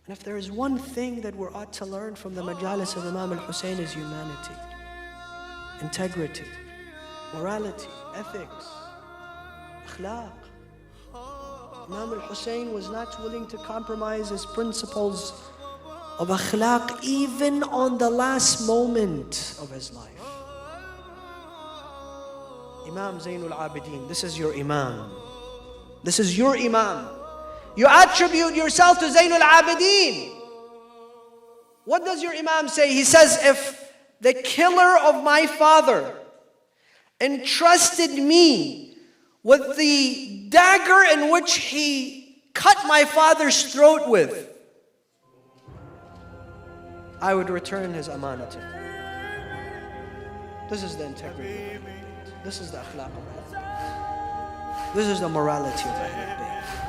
And if there is one thing that we ought to learn from the majalis of ImamHussain is humanity, integrity, morality, ethics, akhlaq. ImamHussain was not willing to compromise his principles of akhlaq even on the last moment of his life. Imam Zainul Abidin, this is your Imam. This is your Imam. You attribute yourself to Zainul Abidin. What does your Imam say? He says, if the killer of my father entrusted me with the dagger in which he cut my father's throat with, I would return his amanah to him. This is the integrity of Ahlul Bayt. This is the akhlaq of Ahlul Bayt. This is the morality of Ahlul Bayt.